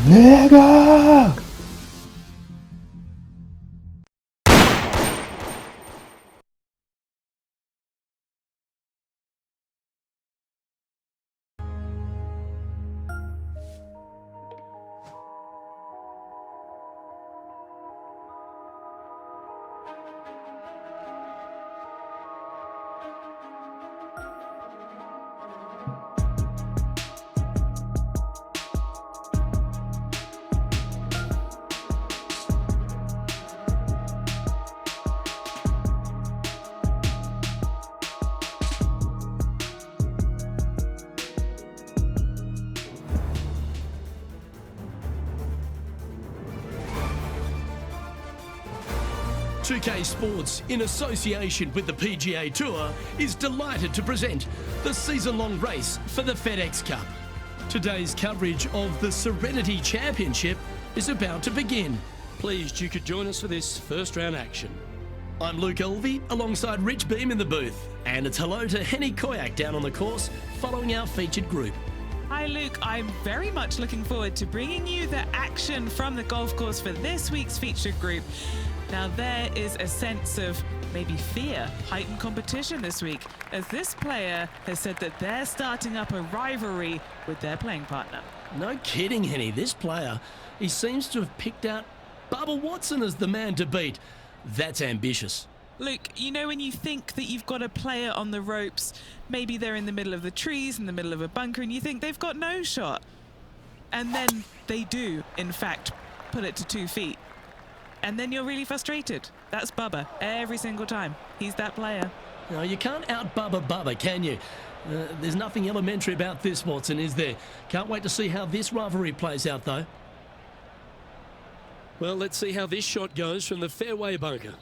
Nigga! PGA Sports, in association with the PGA Tour, is delighted to present the season-long race for the FedEx Cup. Today's coverage of the Serenity Championship is about to begin. Pleased you could join us for this first round action. I'm Luke Elvey, alongside Rich Beam in the booth, and it's hello to Henny Koyak down on the course, following our featured group. Hi Luke, I'm very much looking forward to bringing you the action from the golf course for this week's featured group. Now there is a sense of maybe fear, heightened competition this week, as this player has said that they're starting up a rivalry with their playing partner. No kidding, Henny, this player, he seems to have picked out Bubba Watson as the man to beat. That's ambitious. Luke, you know when you think that you've got a player on the ropes, maybe they're in the middle of the trees, in the middle of a bunker, and you think they've got no shot. And then they do, in fact, pull it to 2 feet. And then you're really frustrated. That's Bubba every single time. He's that player. No, you can't out-Bubba Bubba, can you? There's nothing elementary about this, Watson, is there? Can't wait to see how this rivalry plays out, though. Well, let's see how this shot goes from the fairway bunker.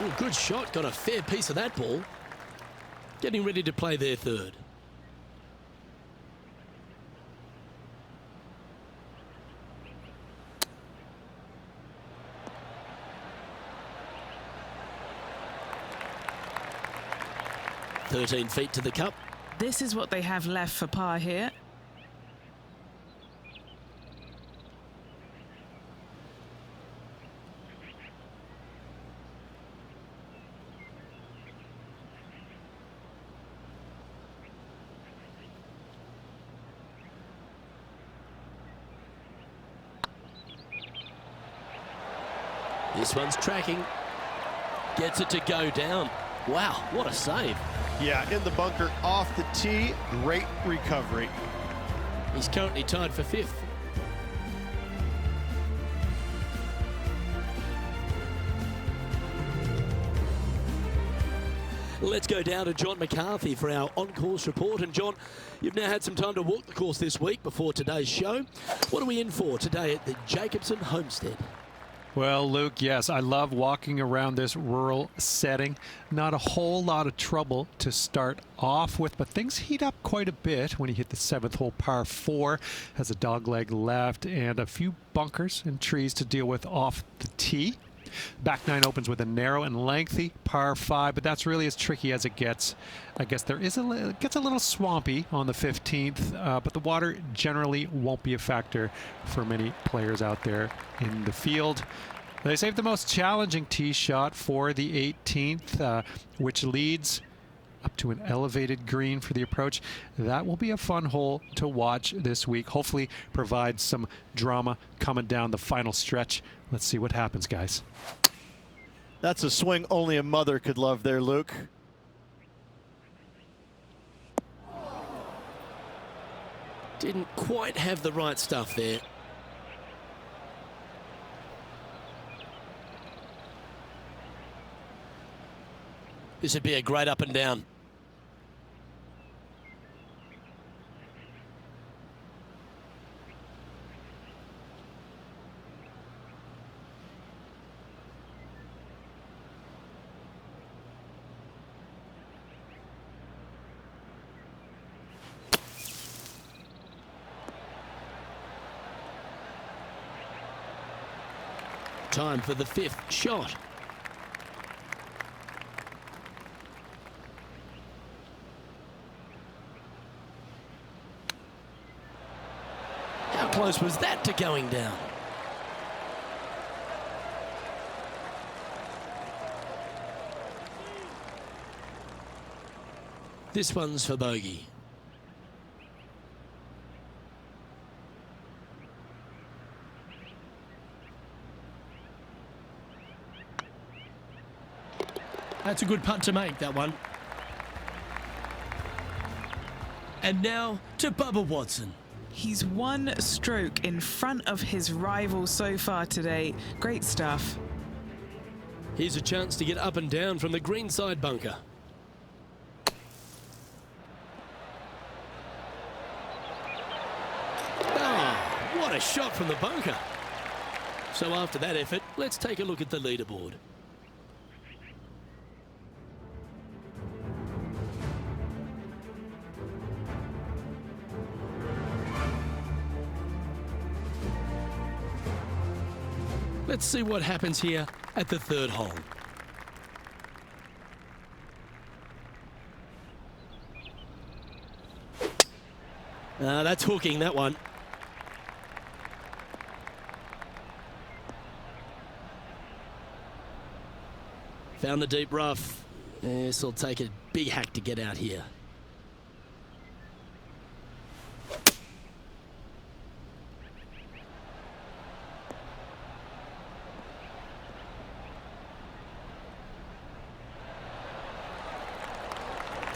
Oh, good shot. Got a fair piece of that ball. Getting ready to play their third. "13 feet to the cup." This is what they have left for par here. This one's tracking. Gets it to go down. Wow, what a save. Yeah, in the bunker, off the tee, great recovery. He's currently tied for 5th. Let's go down to John McCarthy for our on-course report. And John, you've now had some time to walk the course this week before today's show. What are we in for today at the Jacobson Homestead? Well, Luke, yes, I love walking around this rural setting. Not a whole lot of trouble to start off with, but things heat up quite a bit when you hit the 7th hole, par 4. Has a dogleg left and a few bunkers and trees to deal with off the tee. Back 9 opens with a narrow and lengthy par 5, but that's really as tricky as it gets. I guess it gets a little swampy on the 15th, but the water generally won't be a factor for many players out there in the field. They saved the most challenging tee shot for the 18th, which leads up to an elevated green for the approach. That will be a fun hole to watch this week. Hopefully provide some drama coming down the final stretch. Let's see what happens, guys. That's a swing only a mother could love there, Luke. Didn't quite have the right stuff there. This would be a great up and down. Time for the 5th shot. How close was that to going down? This one's for bogey. That's a good putt to make, that one. And now to Bubba Watson. He's one stroke in front of his rival so far today. Great stuff. Here's a chance to get up and down from the greenside bunker. Ah, what a shot from the bunker. So after that effort, let's take a look at the leaderboard. Let's see what happens here at the 3rd hole. That's hooking, that one. Found the deep rough. This will take a big hack to get out here.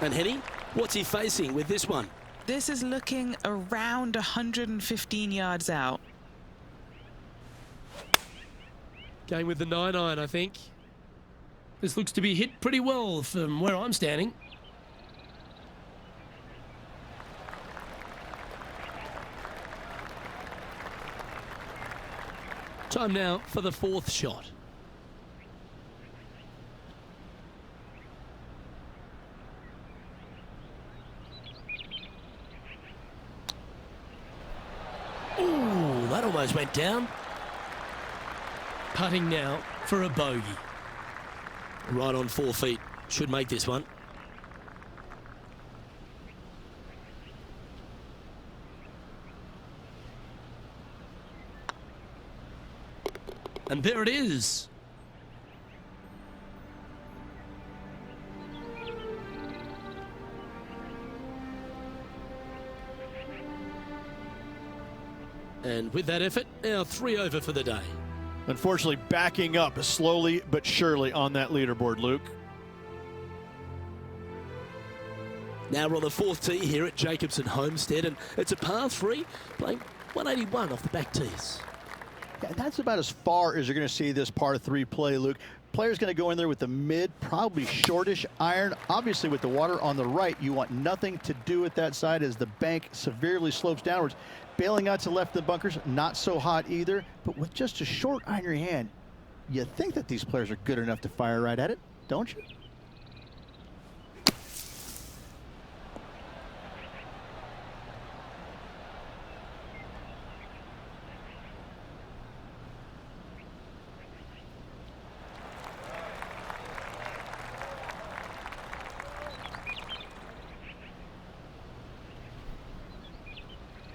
And Henny, what's he facing with this one? This is looking around 115 yards out. Going with the 9-iron, I think. This looks to be hit pretty well from where I'm standing. Time now for the 4th shot. Ooh, that almost went down. Putting now for a bogey. Right on 4 feet. Should make this one. And there it is. And with that effort, now 3 over for the day. Unfortunately, backing up slowly but surely on that leaderboard, Luke. Now we're on the 4th tee here at Jacobson Homestead, and it's a par 3, playing 181 off the back tees. Yeah, that's about as far as you're going to see this par 3 play, Luke. Player's going to go in there with the mid, probably shortish iron. Obviously, with the water on the right, you want nothing to do with that side as the bank severely slopes downwards. Bailing out to left of the bunkers, not so hot either, but with just a short iron in your hand, you think that these players are good enough to fire right at it, don't you?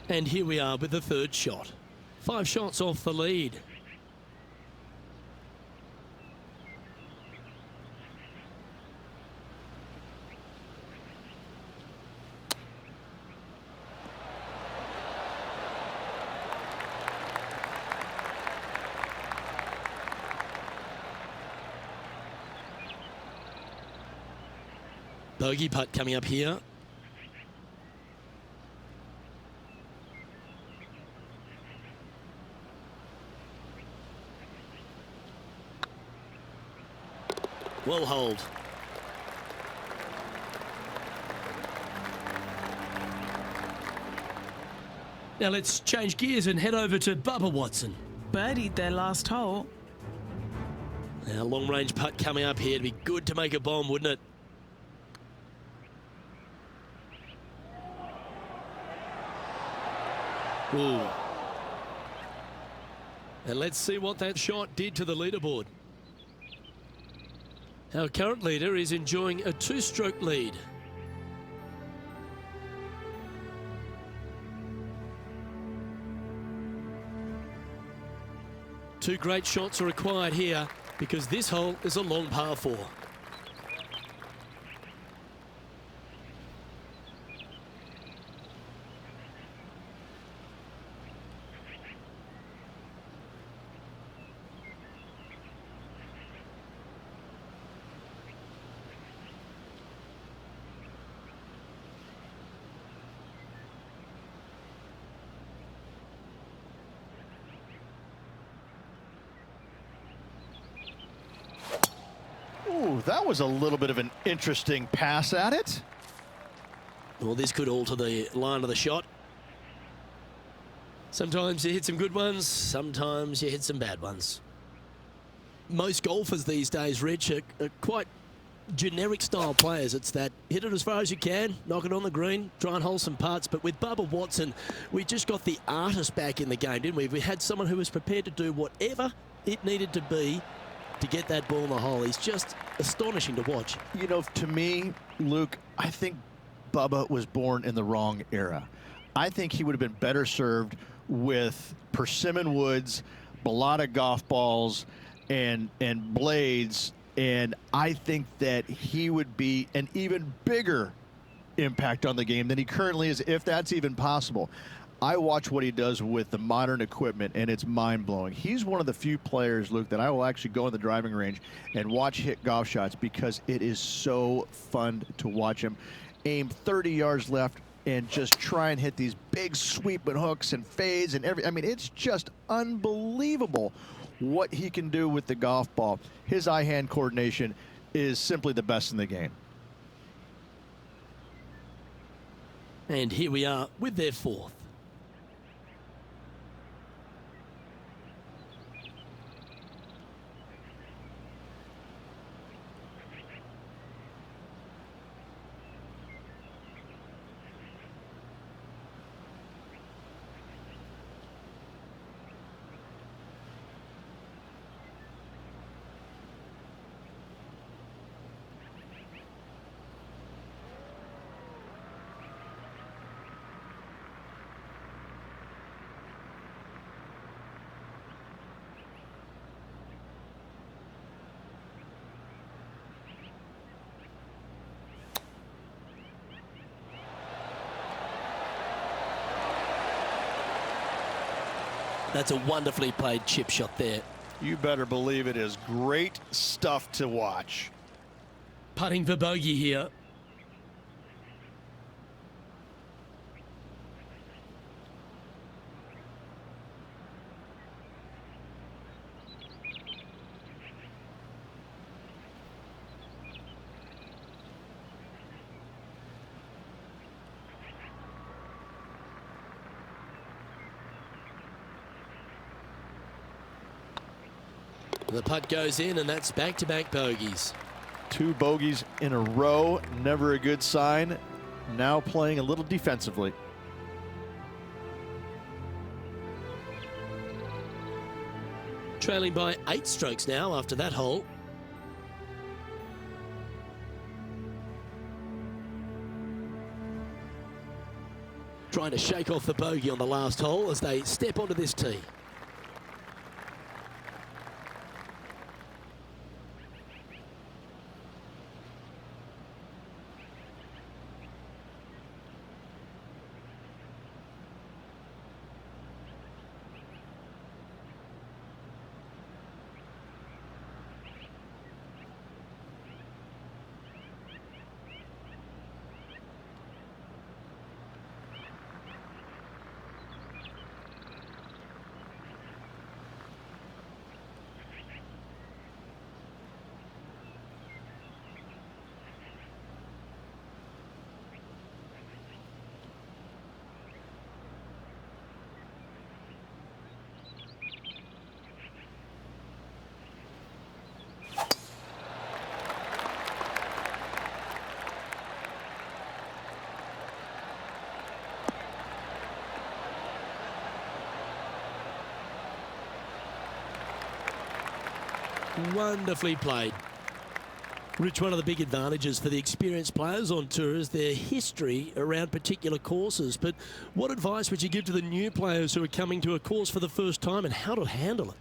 And here we are with the 3rd shot. 5 shots off the lead. Bogey putt coming up here. Well hold. Now let's change gears and head over to Bubba Watson. Birdied their last hole. Now long range putt coming up here. It'd be good to make a bomb, wouldn't it? Ooh. And let's see what that shot did to the leaderboard. Our current leader is enjoying a 2-stroke lead. Two great shots are required here because this hole is a long par 4. Ooh, that was a little bit of an interesting pass at it. Well, this could alter the line of the shot. Sometimes you hit some good ones, sometimes you hit some bad ones. Most golfers these days, Rich, are quite generic style players. It's that hit it as far as you can, knock it on the green, try and hold some putts. But with Bubba Watson, we just got the artist back in the game, didn't we? We had someone who was prepared to do whatever it needed to be to get that ball in the hole. He's just astonishing to watch. You know, to me, Luke, I think Bubba was born in the wrong era. I think he would have been better served with persimmon woods, balata golf balls, and blades. And I think that he would be an even bigger impact on the game than he currently is, if that's even possible. I watch what he does with the modern equipment, and it's mind-blowing. He's one of the few players, Luke, that I will actually go in the driving range and watch hit golf shots because it is so fun to watch him aim 30 yards left and just try and hit these big sweeping hooks and fades and I mean, it's just unbelievable what he can do with the golf ball. His eye-hand coordination is simply the best in the game. And here we are with their 4th. That's a wonderfully played chip shot there. You better believe it is great stuff to watch. Putting for bogey here. The putt goes in, and that's back-to-back bogeys. 2 bogeys in a row, never a good sign. Now playing a little defensively. Trailing by 8 strokes now after that hole. Trying to shake off the bogey on the last hole as they step onto this tee. Wonderfully played. Rich, one of the big advantages for the experienced players on tour is their history around particular courses. But what advice would you give to the new players who are coming to a course for the first time and how to handle it?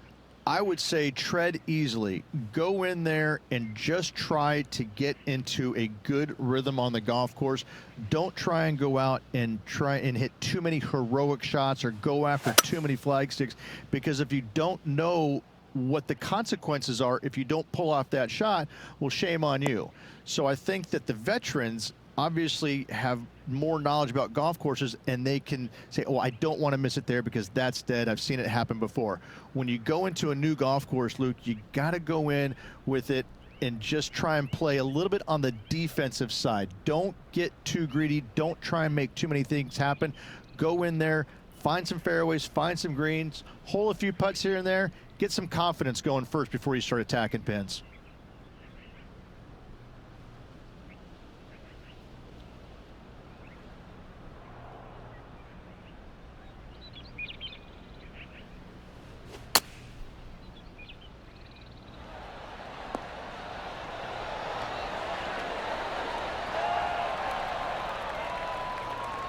I would say tread easily. Go in there and just try to get into a good rhythm on the golf course. Don't try and go out and try and hit too many heroic shots or go after too many flag sticks, because if you don't know what the consequences are if you don't pull off that shot, well, shame on you. So I think that the veterans obviously have more knowledge about golf courses, and they can say, oh, I don't want to miss it there because that's dead. I've seen it happen before. When you go into a new golf course, Luke, you got to go in with it and just try and play a little bit on the defensive side. Don't get too greedy. Don't try and make too many things happen. Go in there, find some fairways, find some greens, hole a few putts here and there, get some confidence going first before you start attacking pins.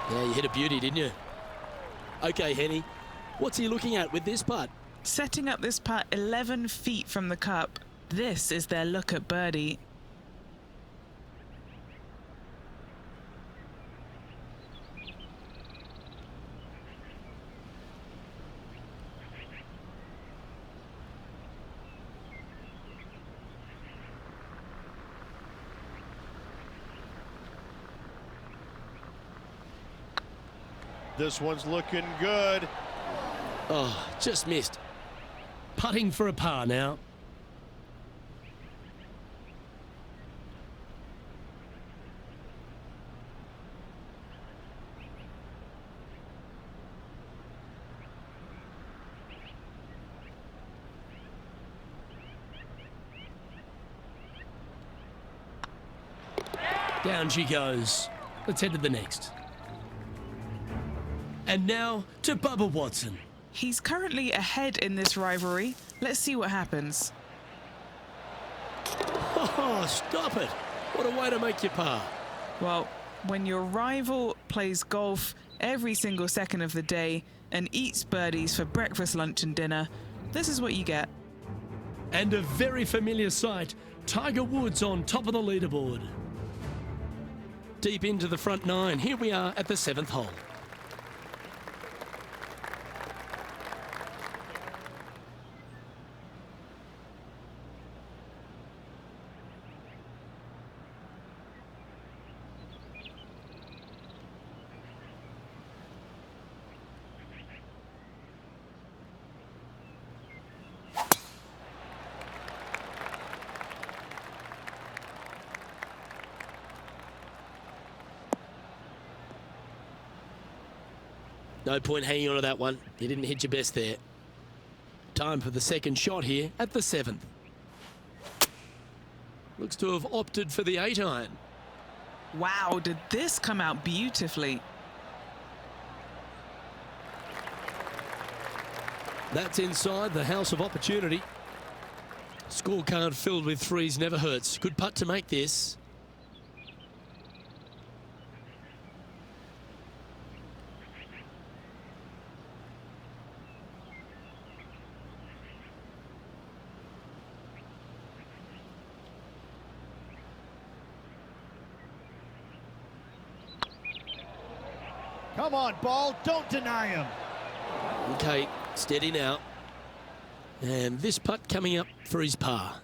Yeah, you hit a beauty, didn't you? Okay, Henny, what's he looking at with this putt? Setting up this putt 11 feet from the cup. This is their look at birdie. This one's looking good. Oh, just missed. Putting for a par now. Down she goes. Let's head to the next. And now to Bubba Watson. He's currently ahead in this rivalry. Let's see what happens. Oh, stop it. What a way to make your par. Well, when your rival plays golf every single second of the day and eats birdies for breakfast, lunch and dinner, this is what you get. And a very familiar sight, Tiger Woods on top of the leaderboard. Deep into the front nine, here we are at the 7th hole. No point hanging on to that one. You didn't hit your best there. Time for the second shot here at the 7th. Looks to have opted for the 8-iron. Wow, did this come out beautifully. That's inside the house of opportunity. Scorecard filled with threes never hurts. Good putt to make this. Come on, ball. Don't deny him. Okay, steady now. And this putt coming up for his par.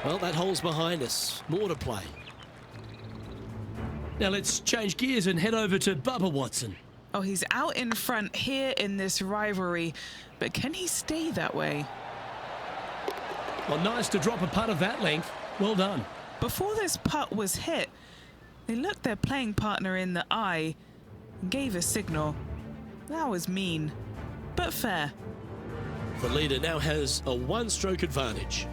Well, that hole's behind us. More to play. Now let's change gears and head over to Bubba Watson. Oh, he's out in front here in this rivalry, but can he stay that way? Well, nice to drop a putt of that length. Well done. Before this putt was hit, they looked their playing partner in the eye and gave a signal. That was mean, but fair. The leader now has a one-stroke advantage.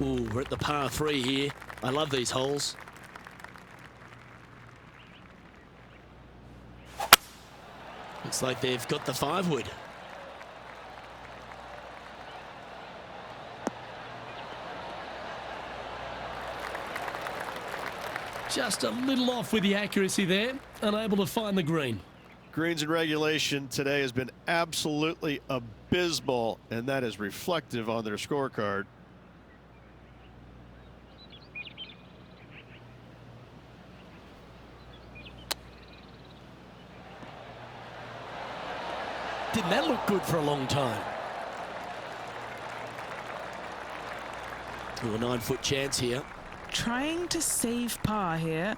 Ooh, we're at the par 3 here. I love these holes. Looks like they've got the 5-wood. Just a little off with the accuracy there, unable to find the green. Greens in regulation today has been absolutely abysmal, and that is reflective on their scorecard. Didn't that look good for a long time? Ooh, a 9-foot chance here. Trying to save par here.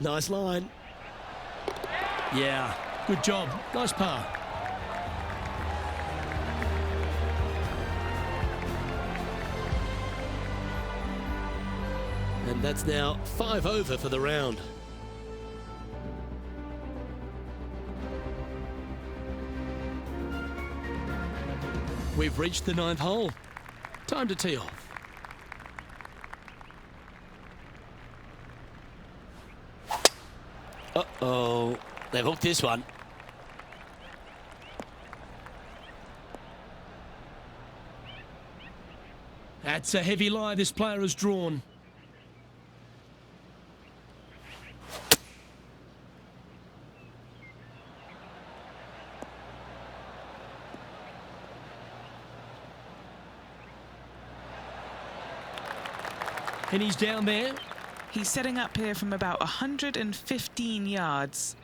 Nice line. Yeah, good job. Nice par. And that's now 5 over for the round. We've reached the 9th hole. Time to tee off. Uh-oh. They've hooked this one. That's a heavy lie this player has drawn. And he's down there. He's setting up here from about 115 yards.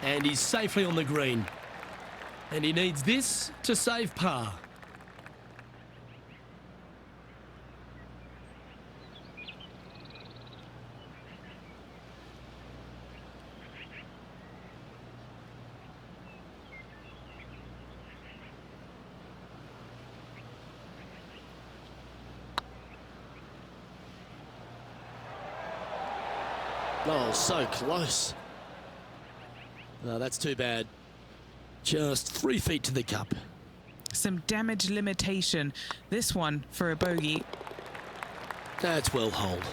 And he's safely on the green. And he needs this to save par. Oh, so close. No, that's too bad. Just 3 feet to the cup. Some damage limitation. This one for a bogey. That's well holed.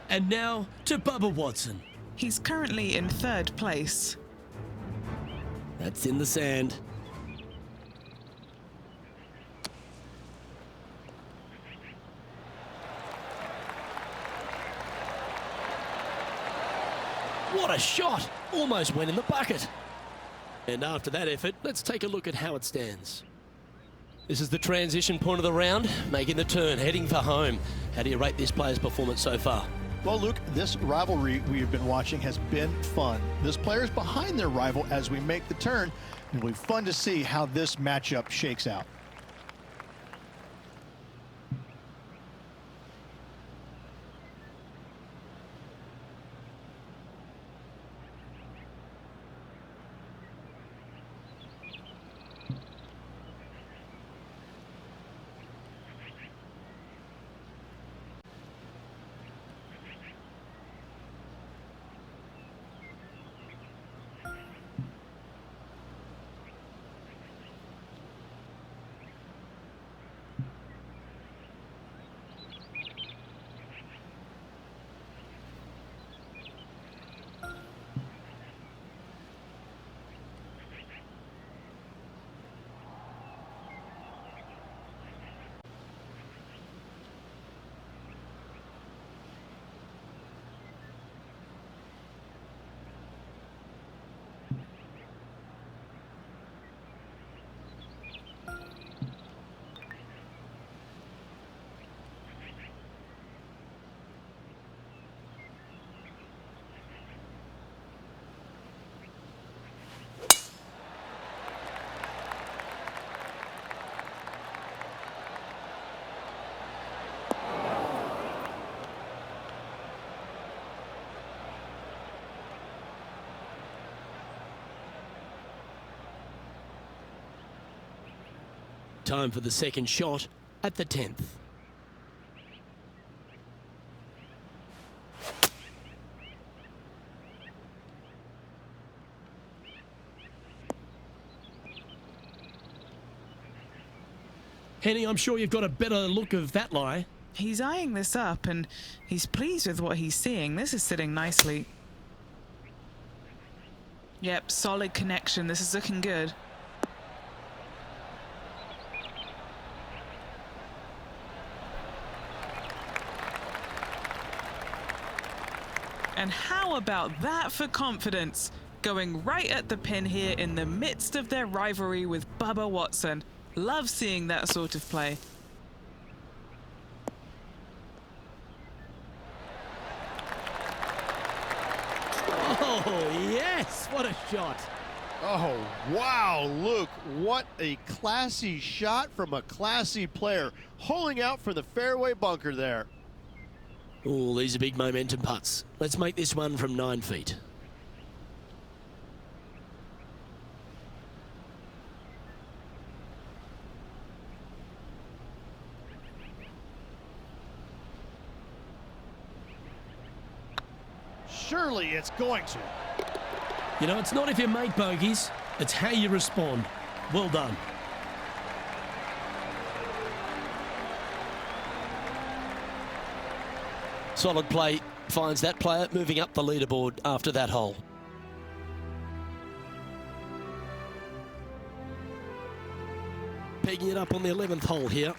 And now to Bubba Watson. He's currently in 3rd place. That's in the sand. What a shot! Almost went in the bucket. And after that effort, let's take a look at how it stands. This is the transition point of the round, making the turn, heading for home. How do you rate this player's performance so far? Well, Luke, this rivalry we've been watching has been fun. This player's behind their rival as we make the turn, and it'll be fun to see how this matchup shakes out. Time for the second shot at the 10th. Henny, I'm sure you've got a better look of that lie. He's eyeing this up and he's pleased with what he's seeing. This is sitting nicely. Yep, solid connection. This is looking good. And how about that for confidence? Going right at the pin here in the midst of their rivalry with Bubba Watson. Love seeing that sort of play. Oh, yes! What a shot! Oh, wow, Luke, what a classy shot from a classy player. Holding out for the fairway bunker there. Oh, these are big momentum putts. Let's make this one from 9 feet. Surely it's going to. You know, it's not if you make bogeys, it's how you respond. Well done. Solid play finds that player moving up the leaderboard after that hole. Pegging it up on the 11th hole here.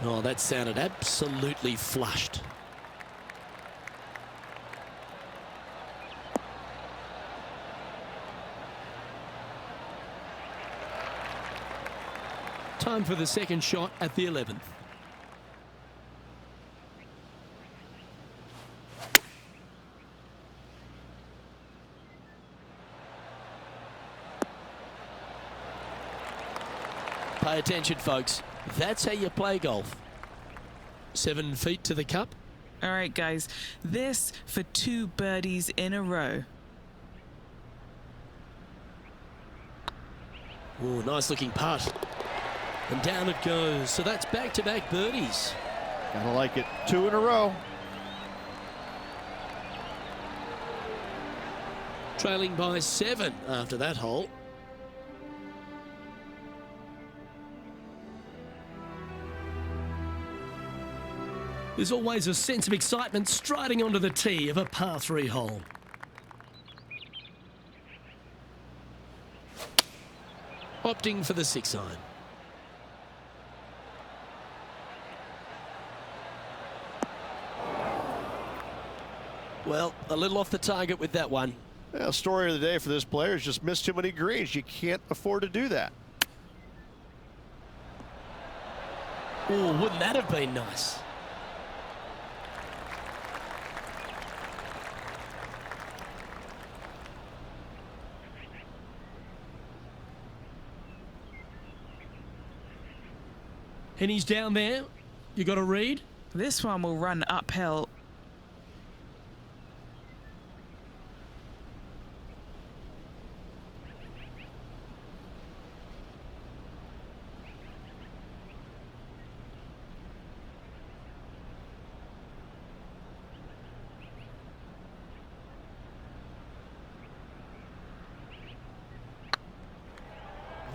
Oh, that sounded absolutely flushed. Time for the second shot at the 11th. Pay attention, folks. That's how you play golf. 7 feet to the cup. All right, guys, this for 2 birdies in a row. Oh, nice looking putt. And down it goes. So that's back-to-back birdies. Gotta like it. 2 in a row. Trailing by 7 after that hole. There's always a sense of excitement striding onto the tee of a par 3 hole. Opting for the 6 iron. Well, a little off the target with that one. Yeah, story of the day for this player is just missed too many greens. You can't afford to do that. Oh, wouldn't that have been nice? And he's down there. You got to read. This one will run uphill.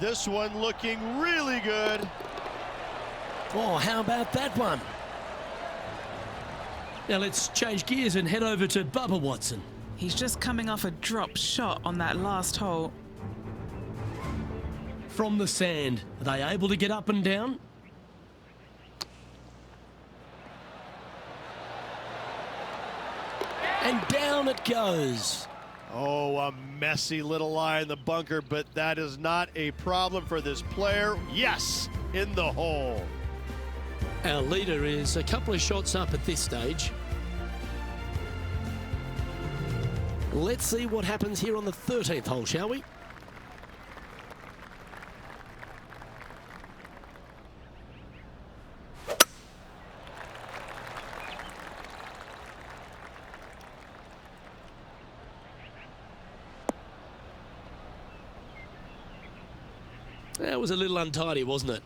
This one looking really good. Oh, how about that one? Now let's change gears and head over to Bubba Watson. He's just coming off a drop shot on that last hole. From the sand, are they able to get up and down? And down it goes. Oh, a messy little lie in the bunker, but that is not a problem for this player. Yes, in the hole. Our leader is a couple of shots up at this stage. Let's see what happens here on the 13th hole, shall we? That was a little untidy, wasn't it?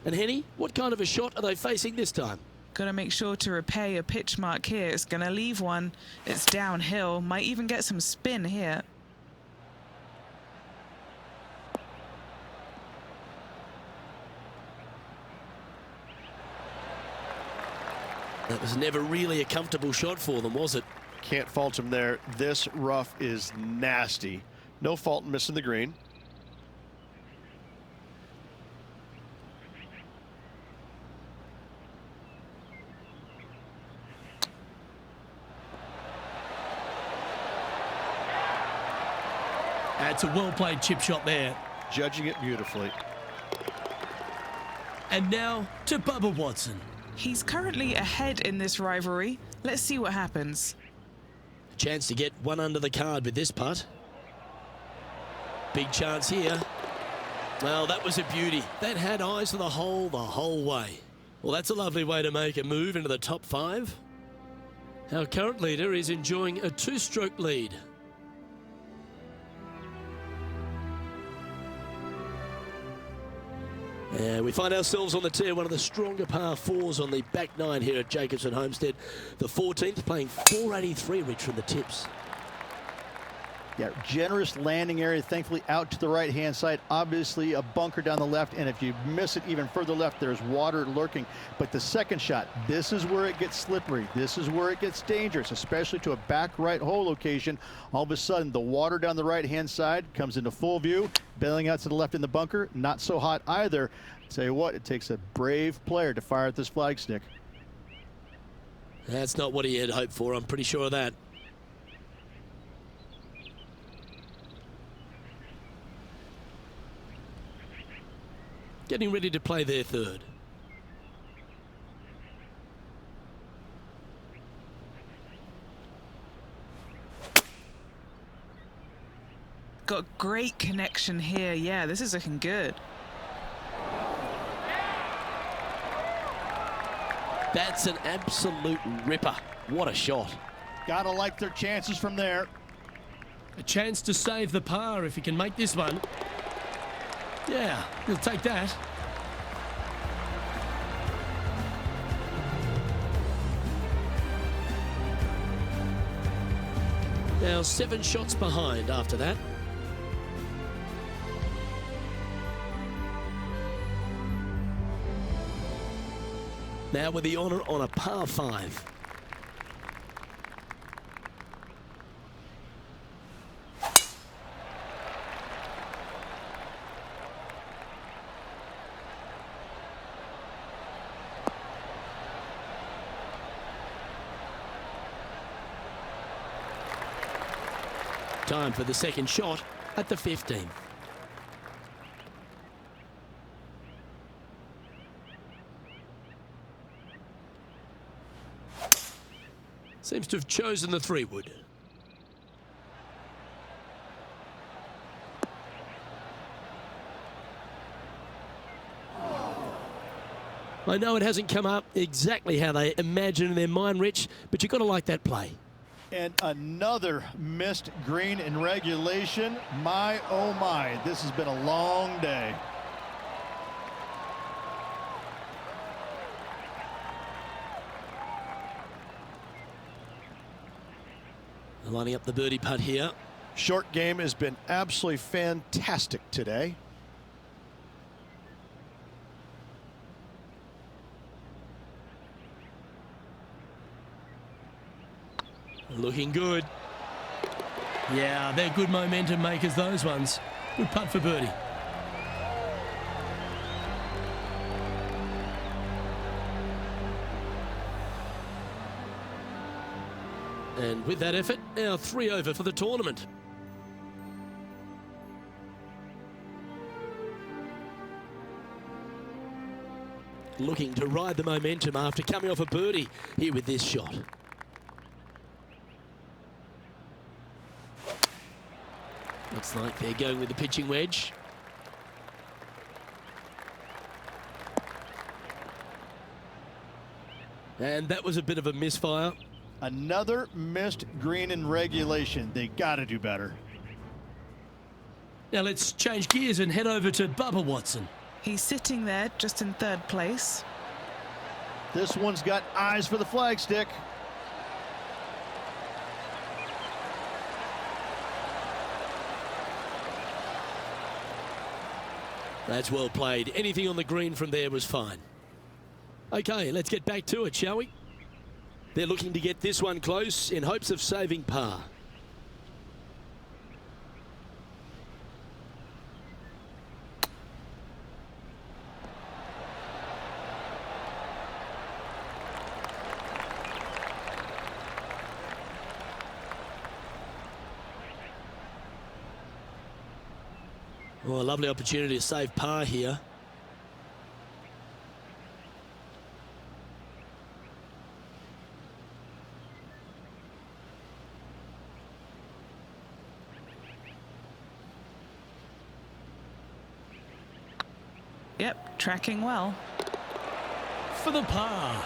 And Henny, what kind of a shot are they facing this time? Got to make sure to repair your pitch mark here. It's going to leave one. It's downhill. Might even get some spin here. That was never really a comfortable shot for them, was it? Can't fault him there. This rough is nasty. No fault in missing the green. It's a well-played chip shot there. Judging it beautifully. And now to Bubba Watson. He's currently ahead in this rivalry. Let's see what happens. A chance to get one under the card with this putt. Big chance here. Well, that was a beauty. That had eyes for the whole way. Well, that's a lovely way to make a move into the top 5. Our current leader is enjoying a 2-stroke lead. And we find ourselves on the tee, one of the stronger par 4s on the back 9 here at Jacobson Homestead. The 14th playing 483, Rich, from the tips. Yeah, generous landing area, thankfully out to the right-hand side. Obviously a bunker down the left, and if you miss it even further left, there's water lurking. But the second shot, this is where it gets slippery. This is where it gets dangerous, especially to a back right hole location. All of a sudden, the water down the right-hand side comes into full view. Bailing out to the left in the bunker, not so hot either. Tell you what, it takes a brave player to fire at this flag stick. That's not what he had hoped for, I'm pretty sure of that. Getting ready to play their third. Got great connection here. Yeah, this is looking good. That's an absolute ripper. What a shot. Gotta like their chances from there. A chance to save the par if he can make this one. Yeah, he'll take that. Now 7 shots behind after that. Now with the honour on a par 5. Time for the second shot at the 15th. Seems to have chosen the 3-wood. I know it hasn't come up exactly how they imagine in their mind, Rich, but you've got to like that play. And another missed green in regulation. My, oh my, this has been a long day. Lining up the birdie putt here. Short game has been absolutely fantastic today. Looking good. Yeah, they're good momentum makers, those ones. Good putt for birdie. And with that effort, now 3 over for the tournament. Looking to ride the momentum after coming off a birdie here with this shot. Looks like they're going with the pitching wedge. And that was a bit of a misfire. Another missed green in regulation. They got to do better. Now let's change gears and head over to Bubba Watson. He's sitting there just in 3rd place. This one's got eyes for the flagstick. That's well played. Anything on the green from there was fine. Okay, let's get back to it, shall we? They're looking to get this one close in hopes of saving par. Oh, a lovely opportunity to save par here. Yep, tracking well. For the par.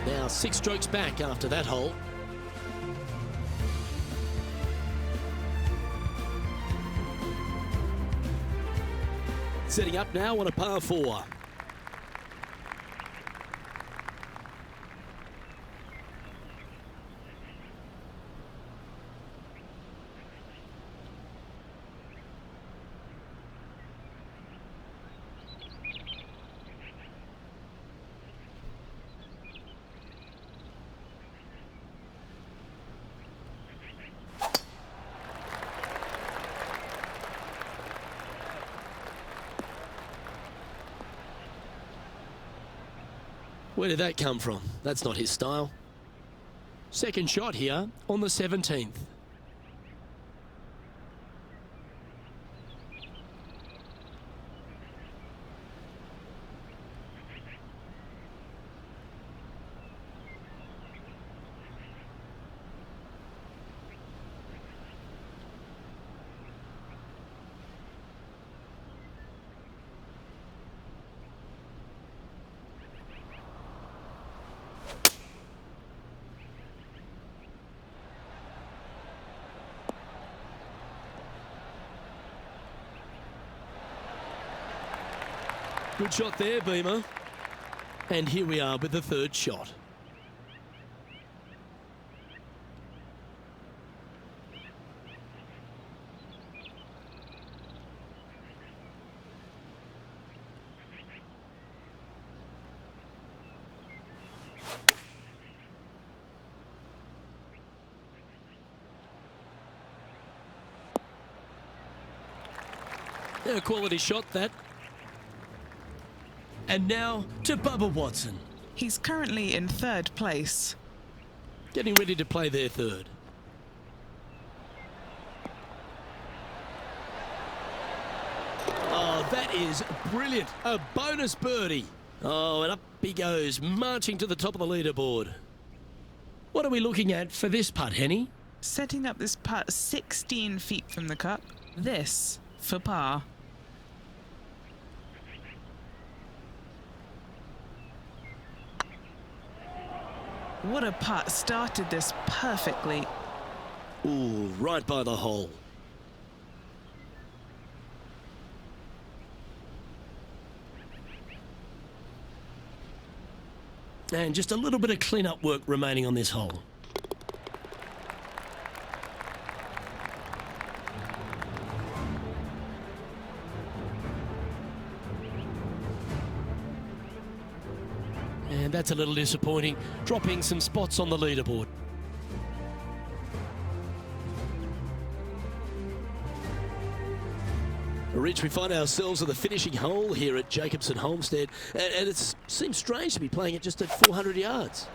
Now 6 strokes back after that hole. Setting up now on a par 4. Where did that come from? That's not his style. Second shot here on the 17th. Good shot there, Beamer. And here we are with the 3rd shot. A quality shot, that. And now to Bubba Watson. He's currently in 3rd place. Getting ready to play their 3rd. Oh, that is brilliant. A bonus birdie. Oh, and up he goes, marching to the top of the leaderboard. What are we looking at for this putt, Henny? Setting up this putt 16 feet from the cup. This for par. What a putt. Started this perfectly. Ooh, right by the hole. And just a little bit of clean-up work remaining on this hole. And that's a little disappointing, dropping some spots on the leaderboard. Rich, we find ourselves at the finishing hole here at Jacobson Homestead, and it seems strange to be playing it just at 400 yards.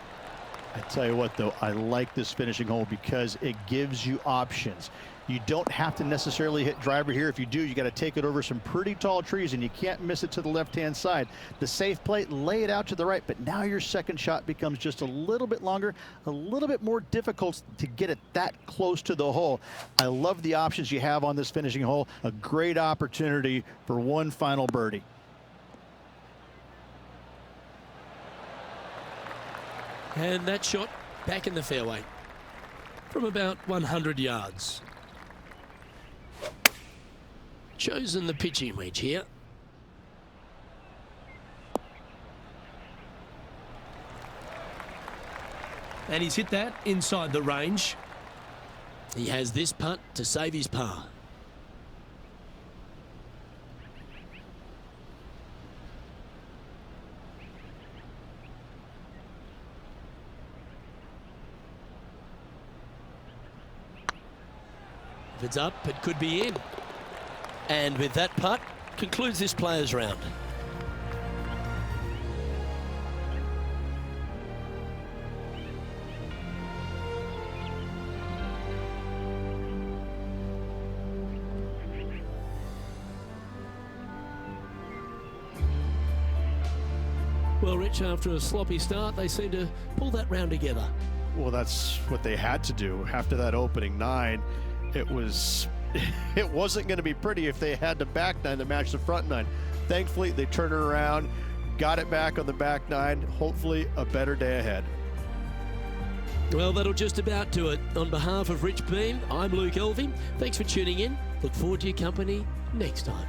I tell you what, though, I like this finishing hole because it gives you options. You don't have to necessarily hit driver here. If you do, you got to take it over some pretty tall trees, and you can't miss it to the left-hand side. The safe play, lay it out to the right, but now your second shot becomes just a little bit longer, a little bit more difficult to get it that close to the hole. I love the options you have on this finishing hole. A great opportunity for one final birdie. And that shot back in the fairway from about 100 yards. Chosen the pitching wedge here. And he's hit that inside the range. He has this putt to save his par. If it's up, it could be in. And with that putt, concludes this players' round. Well, Rich, after a sloppy start, they seem to pull that round together. Well, that's what they had to do after that opening 9. It wasn't going to be pretty if they had the back 9 to match the front 9. Thankfully, they turned it around, got it back on the back 9. Hopefully, a better day ahead. Well, that'll just about do it. On behalf of Rich Beam, I'm Luke Elving. Thanks for tuning in. Look forward to your company next time.